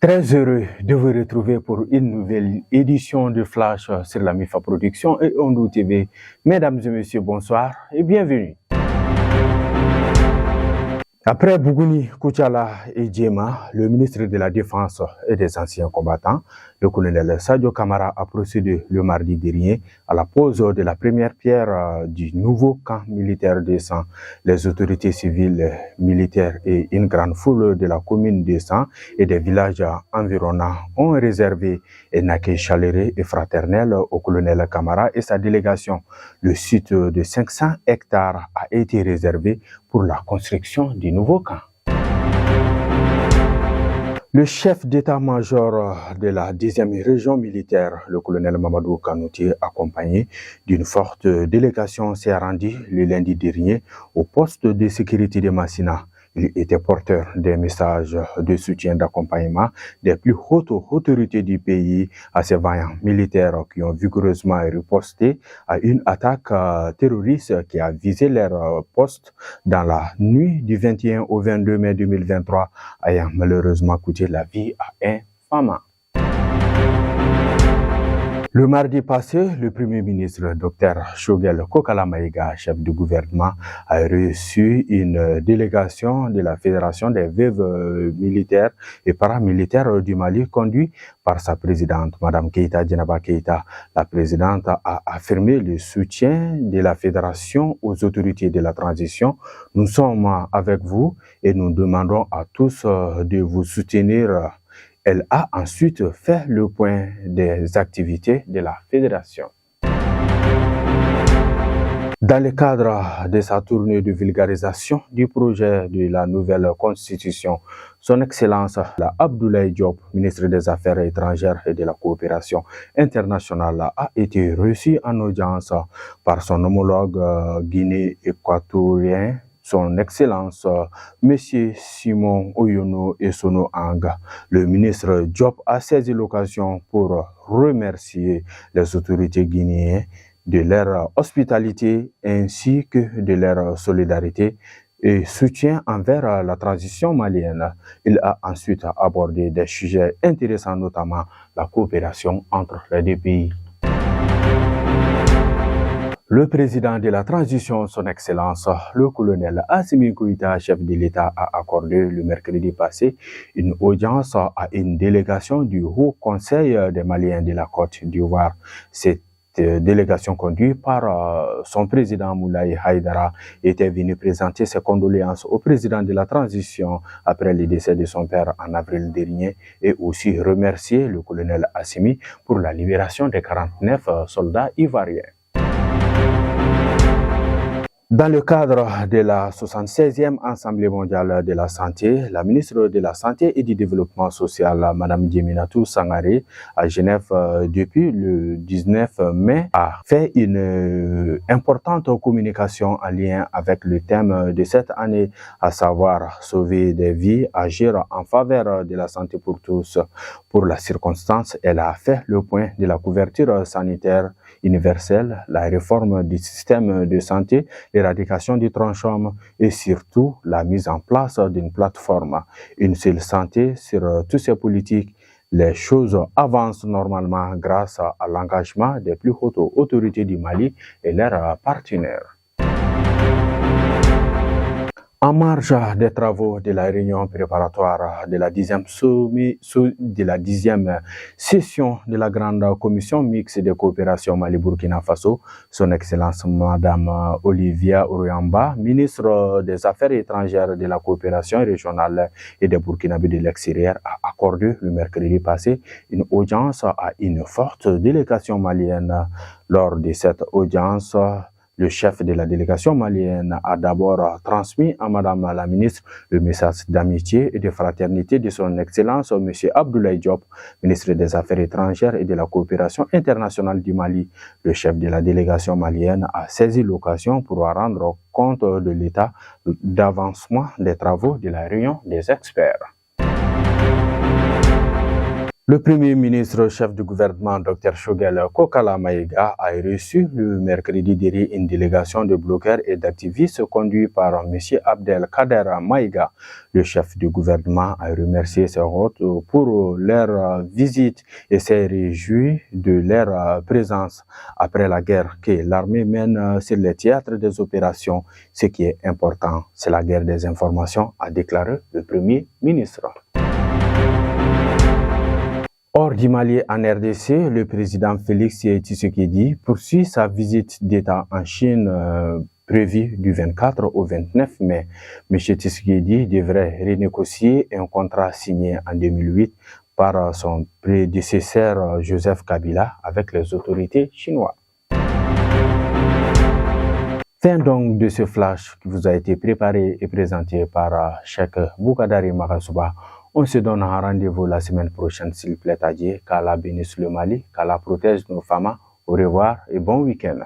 Très heureux de vous retrouver pour une nouvelle édition de Flash sur la MIFA Production et Ondou TV. Mesdames et messieurs, bonsoir et bienvenue. Après Bougouni, Kouchala et Djema, le ministre de la Défense et des anciens combattants, le colonel Sadio Kamara a procédé le mardi dernier à la pose de la première pierre du nouveau camp militaire de San. Les autorités civiles, militaires et une grande foule de la commune de San et des villages environnants ont réservé un accueil chaleureux et fraternel au colonel Kamara et sa délégation. Le site de 500 hectares a été réservé pour la construction du nouveau camp. Le chef d'état-major de la 10e région militaire, le colonel Mamadou Kanouté, accompagné d'une forte délégation, s'est rendu le lundi dernier au poste de sécurité de Massina. Il était porteur des messages de soutien d'accompagnement des plus hautes autorités du pays à ces vaillants militaires qui ont vigoureusement riposté à une attaque terroriste qui a visé leur poste dans la nuit du 21 au 22 mai 2023, ayant malheureusement coûté la vie à un femme. Le mardi passé, le Premier ministre Dr Choguel Kokala Maïga, chef du gouvernement, a reçu une délégation de la Fédération des veuves militaires et paramilitaires du Mali, conduite par sa présidente, Mme Keïta Djenaba Keïta. La présidente a affirmé le soutien de la Fédération aux autorités de la transition. Nous sommes avec vous et nous demandons à tous de vous soutenir. Elle a ensuite fait le point des activités de la fédération. Dans le cadre de sa tournée de vulgarisation du projet de la nouvelle constitution, son Excellence Abdoulaye Diop, ministre des Affaires étrangères et de la coopération internationale, a été reçu en audience par son homologue guinéen-équatorien, son Excellence, M. Simon Oyono Essono Anga. Le ministre Diop a saisi l'occasion pour remercier les autorités guinéennes de leur hospitalité ainsi que de leur solidarité et soutien envers la transition malienne. Il a ensuite abordé des sujets intéressants, notamment la coopération entre les deux pays. Le président de la transition, son Excellence, le colonel Assimi Goïta, chef de l'État, a accordé le mercredi passé une audience à une délégation du Haut Conseil des Maliens de la Côte d'Ivoire. Cette délégation conduite par son président Moulaye Haïdara était venue présenter ses condoléances au président de la transition après le décès de son père en avril dernier et aussi remercier le colonel Assimi pour la libération des 49 soldats ivoiriens. Dans le cadre de la 76e Assemblée mondiale de la santé, la ministre de la Santé et du Développement social, Mme Djeminatou Sangaré, à Genève depuis le 19 mai, a fait une importante communication en lien avec le thème de cette année, à savoir sauver des vies, agir en faveur de la santé pour tous. Pour la circonstance, elle a fait le point de la couverture sanitaire universelle, la réforme du système de santé, l'éradication du tronc-homme et surtout la mise en place d'une plateforme. Une seule santé sur toutes ces politiques. Les choses avancent normalement grâce à l'engagement des plus hautes autorités du Mali et leurs partenaires. En marge des travaux de la réunion préparatoire de la 10e session de la grande commission mixte de coopération Mali-Burkina Faso, son Excellence Madame Olivia Ouriamba, ministre des Affaires étrangères de la coopération régionale et des Burkinabés de l'extérieur, a accordé le mercredi passé une audience à une forte délégation malienne. Lors de cette audience, le chef de la délégation malienne a d'abord transmis à Madame la ministre le message d'amitié et de fraternité de son Excellence M. Abdoulaye Diop, ministre des Affaires étrangères et de la coopération internationale du Mali. Le chef de la délégation malienne a saisi l'occasion pour rendre compte de l'état d'avancement des travaux de la réunion des experts. Le Premier ministre, chef du gouvernement, Dr Choguel Kokala Maïga, a reçu le mercredi dernier une délégation de blogueurs et d'activistes conduite par M. Abdelkader Maïga. Le chef du gouvernement a remercié ses hôtes pour leur visite et s'est réjoui de leur présence après la guerre que l'armée mène sur les théâtres des opérations. Ce qui est important, c'est la guerre des informations, a déclaré le Premier ministre. Hors du Mali en RDC, le président Félix Tshisekedi poursuit sa visite d'État en Chine prévue du 24 au 29 mai. M. Tshisekedi devrait renégocier un contrat signé en 2008 par son prédécesseur Joseph Kabila avec les autorités chinoises. Fin donc de ce flash qui vous a été préparé et présenté par Cheikh Boukadari Makasouba. On se donne un rendez-vous la semaine prochaine s'il plaît à Dieu. Qu'Allah bénisse le Mali, qu'Allah protège nos femmes. Au revoir et bon week-end.